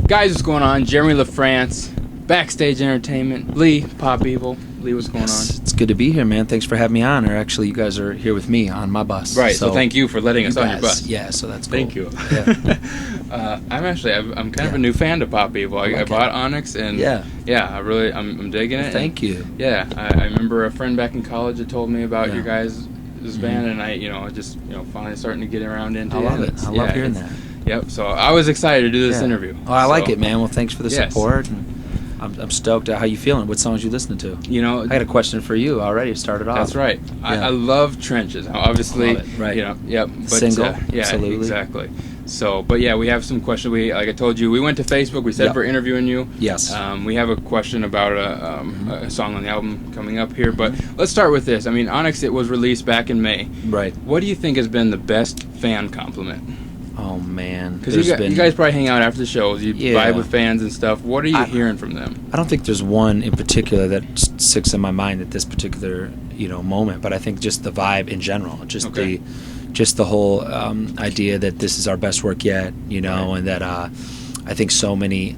Guys, what's going on? Jeremy Lafrentz, Backstage Entertainment. Leigh, Pop Evil. Leigh, what's going on? It's good to be here, man. Thanks for having me on. Or actually, you guys are here with me on my bus. Right. So thank you for letting us on your bus. Yeah. So that's cool. Thank you. Yeah. I'm kind of a new fan to Pop Evil. I bought Onyx, and I'm digging it. Thank you. Yeah, I remember a friend back in college that told me about your guys' band, and I finally starting to get around into it. I love it. I love hearing that. Yep. So I was excited to do this interview. Oh, I like it, man. Well, thanks for the support. And I'm stoked. How you feeling? What songs you listening to? I got a question for you already. Started off. That's right. Yeah. I love Trenches. Obviously, love it. Right. But, single. Absolutely. Exactly. So, but we have some questions. Like I told you, we went to Facebook. We said we're interviewing you. Yes. We have a question about a song on the album coming up here, but let's start with this. I mean, Onyx, it was released back in May. Right. What do you think has been the best fan compliment? Oh man, because you guys probably hang out after the shows, you vibe with fans and stuff. What are you hearing from them? I don't think there's one in particular that sticks in my mind at this particular moment, but I think just the vibe in general, just the whole idea that this is our best work yet, and that I think so many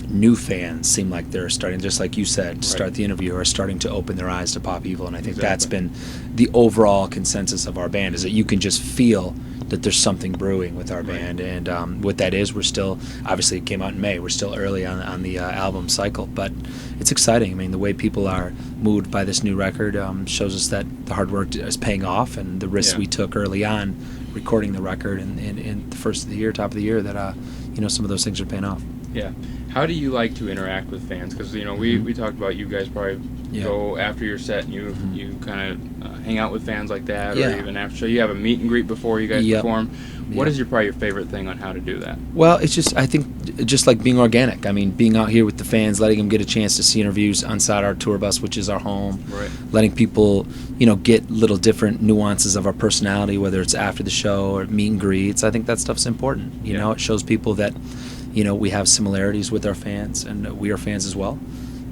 new fans seem like they're starting, just like you said, to start the interview, are starting to open their eyes to Pop Evil, and I think that's been the overall consensus of our band, is that you can just feel that there's something brewing with our band, and what that is, we're still, obviously it came out in May, we're still early on the album cycle, but it's exciting. I mean, the way people are moved by this new record shows us that the hard work is paying off, and the risks we took early on recording the record in the first of the year, top of the year, that some of those things are paying off. Yeah. How do you like to interact with fans? Because we talked about you guys probably go after your set and you kind of hang out with fans like that, or even after show. You have a meet and greet before you guys perform. What is probably your favorite thing on how to do that? Well, it's just, I think, just like being organic. I mean, being out here with the fans, letting them get a chance to see interviews inside our tour bus, which is our home. Right. Letting people, get little different nuances of our personality, whether it's after the show or meet and greets. I think that stuff's important. You know, it shows people that we have similarities with our fans, and we are fans as well.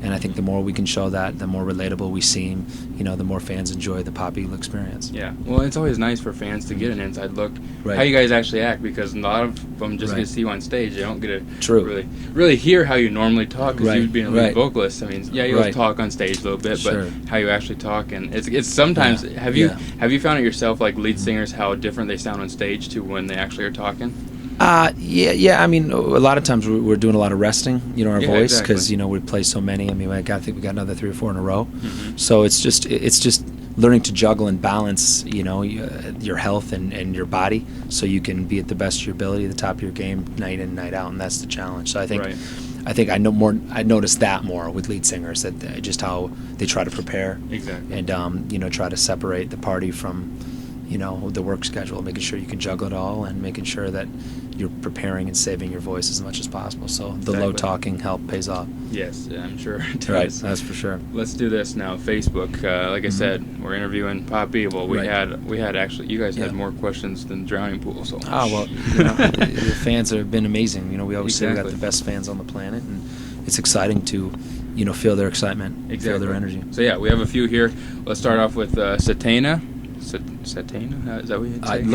And I think the more we can show that, the more relatable we seem, the more fans enjoy the Pop Evil experience. Yeah. Well, it's always nice for fans to get an inside look how you guys actually act, because a lot of them just get to see you on stage. They don't get to really hear how you normally talk, because you've been a lead vocalist. I mean, you talk on stage a little bit, but how you actually talk, and it's sometimes have you found it yourself, like lead singers, how different they sound on stage to when they actually are talking? I mean, a lot of times we're doing a lot of resting, our voice, because we play so many. I mean, I think we got another 3 or 4 in a row. So it's just learning to juggle and balance, your health and your body, so you can be at the best of your ability, the top of your game, night in, night out, and that's the challenge. So I think I notice that more with lead singers, that just how they try to prepare, and try to separate the party from the work schedule, making sure you can juggle it all, and making sure that you're preparing and saving your voice as much as possible. So the low talking help pays off. Yes, I'm sure it does. Right, that's for sure. Let's do this now. Facebook, like I said, we're interviewing Pop Evil. We had actually, you guys had more questions than Drowning Pool. So the fans have been amazing. We always say we got the best fans on the planet, and it's exciting to feel their excitement, feel their energy. So we have a few here. Let's start off with Satana. Satana? Is that what you say? It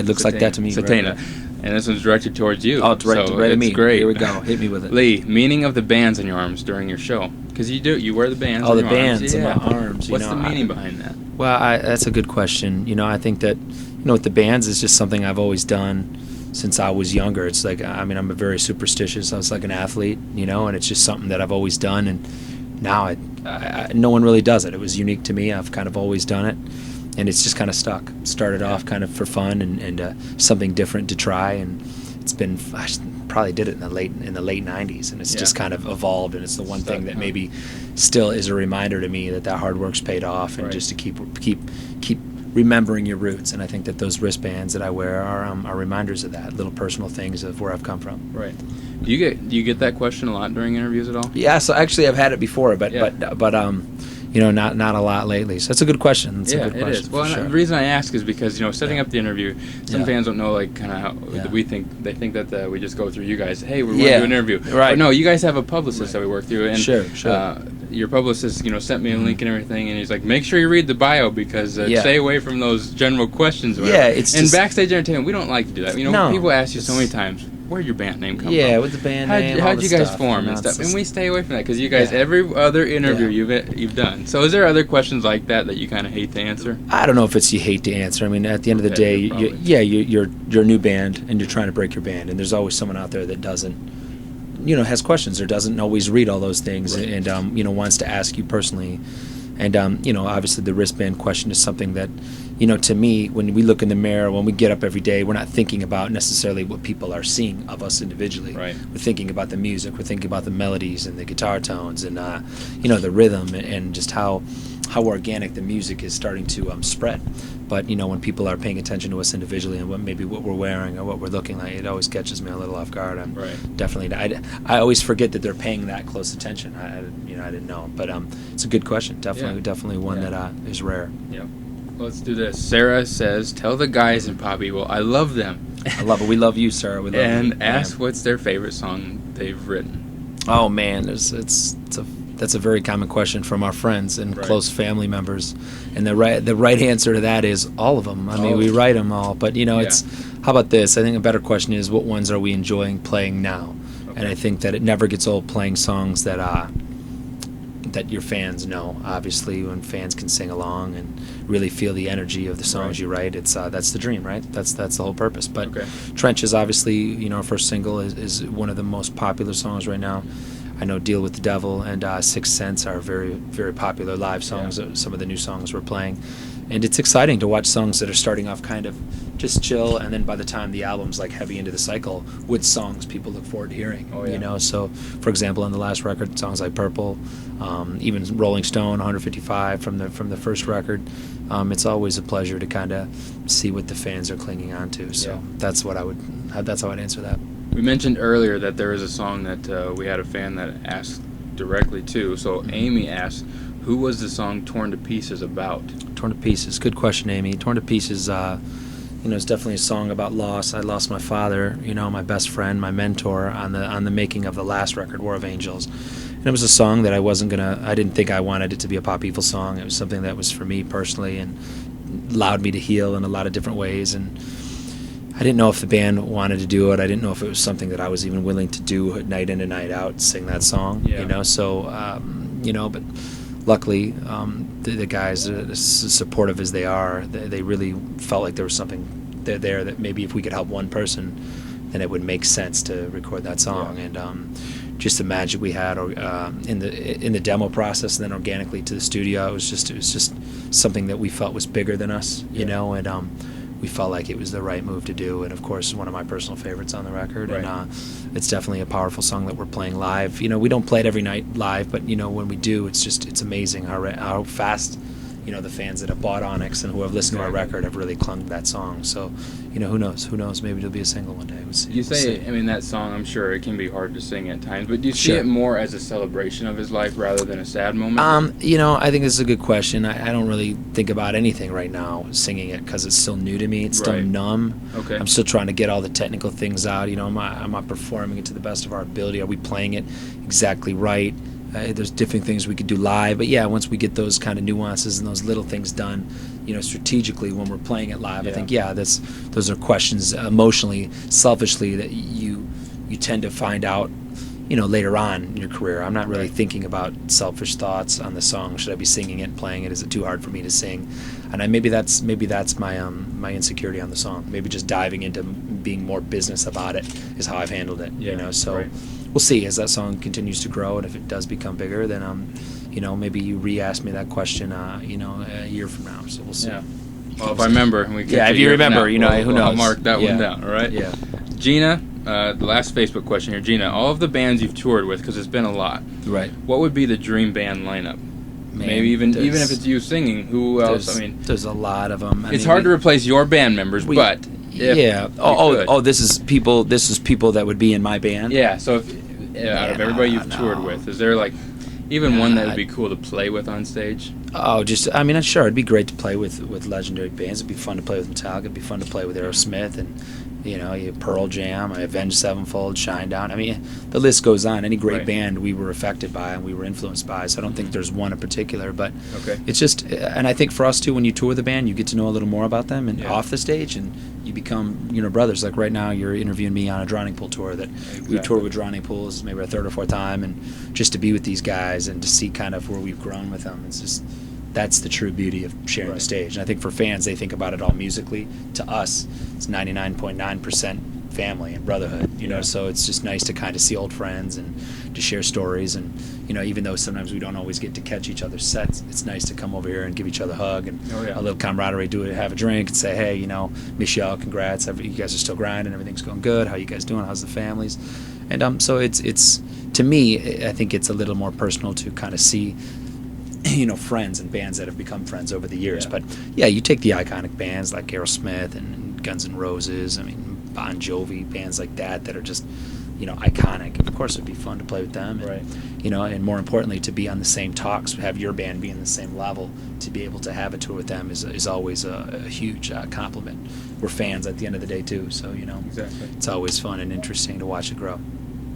looks like that to me. Satana. Right. And this one's directed towards you. Oh, it's directed right at me. Great. Here we go. Hit me with it. Leigh, meaning of the bands on your arms during your show. Because you wear the bands on your arms. Oh, the bands on my arms. What's the meaning behind that? Well, that's a good question. I think that, with the bands, it's just something I've always done since I was younger. It's like, I'm a very superstitious. I was like an athlete, and it's just something that I've always done. And now no one really does it. It was unique to me. I've kind of always done it. And it's just kind of stuck. Started off kind of for fun and something different to try, and it's been, I probably did it in the late 90s, and it's just kind of evolved, and it's the one thing that maybe still is a reminder to me that hard work's paid off, and just to keep remembering your roots. And I think that those wristbands that I wear are reminders of that, little personal things of where I've come from. Right. Do you get that question a lot during interviews at all? Yeah. So actually, I've had it before, but not a lot lately. So that's a good question. It is. Well, the reason I ask is because setting up the interview, some fans don't know like kind of how they think that we just go through you guys. Hey, we want to do an interview. Right. But no, you guys have a publicist that we work through, and sure. Your publicist, sent me a link and everything, and he's like, make sure you read the bio, because stay away from those general questions. Yeah, it's in Backstage Entertainment, we don't like to do that. People ask you so many times, where'd your band name come from? Yeah, with the band name. How'd you guys form and stuff? And we stay away from that because you guys, every other interview you've done. So is there other questions like that you kind of hate to answer? I don't know if it's you hate to answer. I mean, at the end of the day, you're a new band and you're trying to break your band, and there's always someone out there that doesn't, has questions or doesn't always read all those things, right. And wants to ask you personally. And obviously the wristband question is something that, to me, when we look in the mirror, when we get up every day, we're not thinking about necessarily what people are seeing of us individually. Right. We're thinking about the music, we're thinking about the melodies and the guitar tones and the rhythm and just how organic the music is starting to spread. But when people are paying attention to us individually and what we're wearing or what we're looking like, it always catches me a little off guard. I always forget that they're paying that close attention. I didn't know, but it's a good question. Definitely one that is rare. Yeah. Let's do this. Sarah says, "Tell the guys in Pop Evil I love them." I love it. We love you, Sarah. We love you. And ask what's their favorite song they've written. Oh man, that's a very common question from our friends and close family members, and the right answer to that is all of them. I mean, we write them all, but it's. How about this? I think a better question is what ones are we enjoying playing now, and I think that it never gets old playing songs that your fans know. Obviously, when fans can sing along and really feel the energy of the songs you write, it's that's the dream, right? That's the whole purpose. But Trench is obviously our first single is one of the most popular songs right now. I know Deal with the Devil and Sixth Sense are very, very popular live songs, some of the new songs we're playing. And it's exciting to watch songs that are starting off kind of just chill, and then by the time the album's like heavy into the cycle with songs people look forward to hearing. So for example, on the last record, songs like Purple, even Rolling Stone 155 from the first record, it's always a pleasure to kind of see what the fans are clinging on to. So that's how I'd answer that. We mentioned earlier that there is a song that we had a fan that asked directly to. So Amy asked, who was the song Torn to Pieces about? Torn to Pieces. Good question, Amy. Torn to Pieces, it's definitely a song about loss. I lost my father, my best friend, my mentor on the making of the last record, War of Angels. And it was a song that I didn't think I wanted it to be a Pop Evil song. It was something that was for me personally and allowed me to heal in a lot of different ways. And I didn't know if the band wanted to do it. I didn't know if it was something that I was even willing to do night in and night out, sing that song, but luckily, the guys, as supportive as they are, they really felt like there was something there that maybe if we could help one person, then it would make sense to record that song. And just the magic we had in the demo process, and then organically to the studio, it was just something that we felt was bigger than us, and we felt like it was the right move to do. And of course, one of my personal favorites on the record, and it's definitely a powerful song that we're playing live. We don't play it every night live, but when we do, it's amazing how fast the fans that have bought Onyx and who have listened to our record have really clung to that song. So who knows, maybe it'll be a single one day. That song, I'm sure it can be hard to sing at times, but do you see it more as a celebration of his life rather than a sad moment? I think this is a good question. I don't really think about anything right now singing it because it's still new to me. It's still numb. Okay. I'm still trying to get all the technical things out. Am I performing it to the best of our ability? Are we playing it exactly right? There's different things we could do live, but once we get those kind of nuances and those little things done, strategically when we're playing it live, I think those are questions emotionally, selfishly that you tend to find out, later on in your career. I'm not really thinking about selfish thoughts on the song. Should I be singing it, playing it? Is it too hard for me to sing? And maybe that's my insecurity on the song. Maybe just diving into being more business about it is how I've handled it. We'll see as that song continues to grow, and if it does become bigger, then maybe you re-ask me that question, a year from now. So we'll see. Yeah. Well, if I remember, if you remember, who knows? I'll mark that one down. All right. Yeah. Gina, the last Facebook question here. Gina, all of the bands you've toured with, because it's been a lot. Right. What would be the dream band lineup? Man, maybe even if it's you singing, who else? There's a lot of them. It's hard to replace your band members, but. This is people that would be in my band. Yeah. So, out of everybody you've toured with, is there even one that would be cool to play with on stage? Oh, I mean, sure, it'd be great to play with legendary bands. It'd be fun to play with Metallica. It'd be fun to play with Aerosmith and, you know, Pearl Jam, Avenged Sevenfold, Shinedown. I mean, the list goes on. Any great band we were affected by and we were influenced by. So I don't think there's one in particular, but it's just, and I think for us too, when you tour the band, you get to know a little more about them and off the stage, and you become, you know, brothers. Like right now, you're interviewing me on a Drowning Pool tour that we toured with Drowning Pool. This is maybe our third or fourth time, and just to be with these guys and to see kind of where we've grown with them, it's just, that's the true beauty of sharing the stage. And I think for fans, they think about it all musically. To us, it's 99.9% family and brotherhood, you know, so it's just nice to kind of see old friends and to share stories. And, you know, even though sometimes we don't always get to catch each other's sets, it's nice to come over here and give each other a hug and a little camaraderie, have a drink and say, hey, you know, miss y'all, congrats, you guys are still grinding, everything's going good, how you guys doing, how's the families? And so it's to me, I think it's a little more personal to kind of see, you know, friends and bands that have become friends over the years. But yeah, you take the iconic bands like Aerosmith and Guns N' Roses, I mean, Bon Jovi, bands like that are just, you know, iconic. Of course, it'd be fun to play with them, and, you know, and more importantly, to be on the same talks, have your band be in the same level, to be able to have a tour with them is always a huge compliment. We're fans at the end of the day too, so, you know, it's always fun and interesting to watch it grow.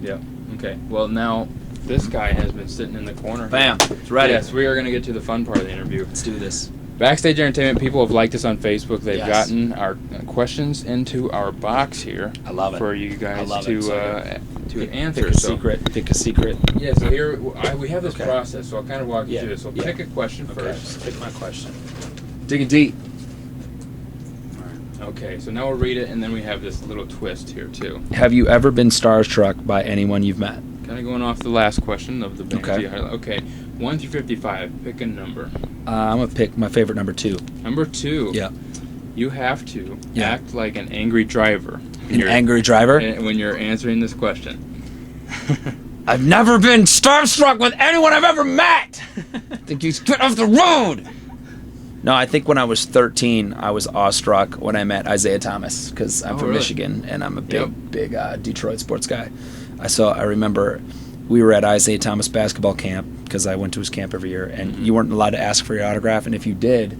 Yeah. Okay. Well, now this guy has been sitting in the corner. Bam! It's ready. Yes, we are going to get to the fun part of the interview. Let's do this. Backstage Entertainment people have liked us on Facebook. They've gotten our questions into our box here. I love it. For you guys to answer. Pick a secret. Yeah, so here we have this process, so I'll kind of walk you through this. So pick a question first. Pick my question. Digging deep. Okay, so now we'll read it, and then we have this little twist here, too. Have you ever been starstruck by anyone you've met? Kind of going off the last question of the band. Okay, 1 through 55, pick a number. I'm going to pick my favorite number 2. Number 2? Yeah. You have to act like an angry driver. An angry driver? When you're answering this question. I've never been starstruck with anyone I've ever met! I think he's get off the road! No, I think when I was 13, I was awestruck when I met Isaiah Thomas, because I'm from Michigan, and I'm a big Detroit sports guy. I remember we were at Isaiah Thomas basketball camp, because I went to his camp every year, and you weren't allowed to ask for your autograph, and if you did,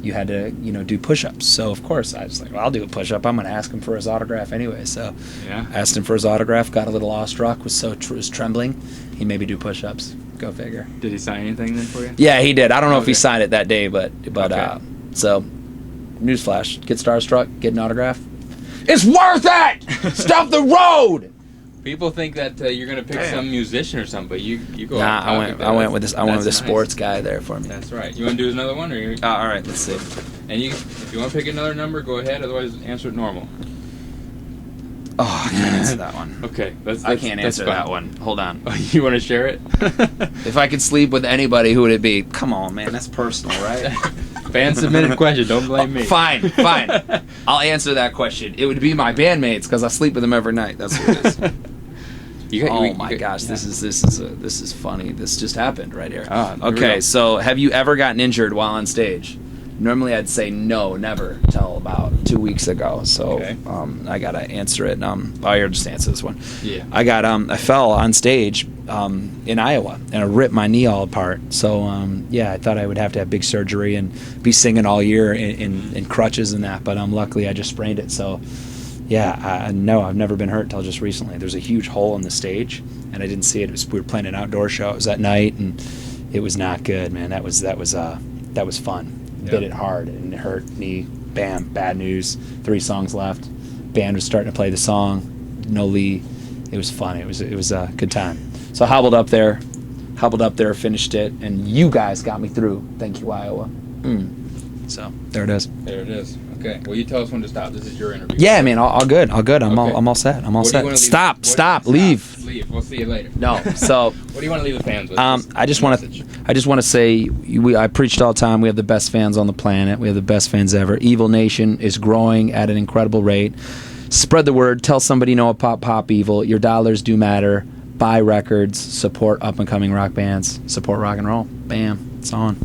you had to, you know, do push-ups. So, of course, I was like, well, I'll do a push-up. I'm going to ask him for his autograph anyway. So I asked him for his autograph, got a little awestruck, was trembling. He made me do push-ups. Go figure. Did he sign anything then for you? Yeah, he did. I don't know if he signed it that day, but so, newsflash, get starstruck, get an autograph. It's worth it! Stop the road! People think that you're gonna pick some musician or something, but you go. Nah, I went with this. I went with a sports guy there for me. That's right. You want to do another one, or all right? Let's see. And if you want to pick another number, go ahead. Otherwise, answer it normal. Oh, I can't answer that one. Okay, I can't answer that one. Hold on. Oh, you want to share it? If I could sleep with anybody, who would it be? Come on, man. That's personal, right? Fan submitted question. Don't blame me. Fine. I'll answer that question. It would be my bandmates, because I sleep with them every night. That's what it is. Oh my gosh, this is funny. This just happened right here. Okay, so have you ever gotten injured while on stage? Normally I'd say no, never, till about 2 weeks ago. So I gotta answer it. I'll just answer this one. Yeah. I fell on stage in Iowa, and I ripped my knee all apart. So I thought I would have to have big surgery and be singing all year in crutches and that. But luckily I just sprained it. So no, I've never been hurt till just recently. There's a huge hole in the stage, and I didn't see it. We were playing an outdoor show. It was at night, and it was not good, man. That was fun. Bit it hard, and it hurt me. Bam, bad news. 3 songs left. Band was starting to play the song. No Leigh. It was fun. It was a good time. So I hobbled up there, finished it, and you guys got me through. Thank you, Iowa. So there it is. There it is. Okay. Well, you tell us when to stop. This is your interview. Yeah, man. All good. I'm all set. Stop. Leave. We'll see you later. No. So. What do you want to leave the fans with? I just want to say I preached all the time. We have the best fans on the planet. We have the best fans ever. Evil Nation is growing at an incredible rate. Spread the word. Tell somebody you know about Pop Evil. Your dollars do matter. Buy records. Support up and coming rock bands. Support rock and roll. Bam. It's on.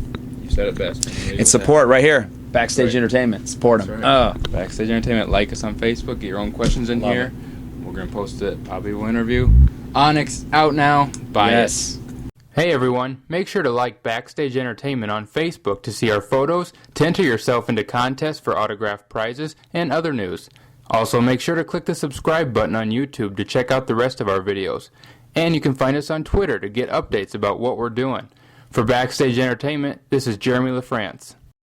You said it best. It's support right here. Backstage Entertainment. Support them. Right. Backstage Entertainment. Like us on Facebook. Get your own questions in here. We're going to post it. Pop Evil interview. Onyx out now. Buy it. Hey everyone, make sure to like Backstage Entertainment on Facebook to see our photos, to enter yourself into contests for autographed prizes, and other news. Also, make sure to click the subscribe button on YouTube to check out the rest of our videos. And you can find us on Twitter to get updates about what we're doing. For Backstage Entertainment, this is Jeremy Lafrentz.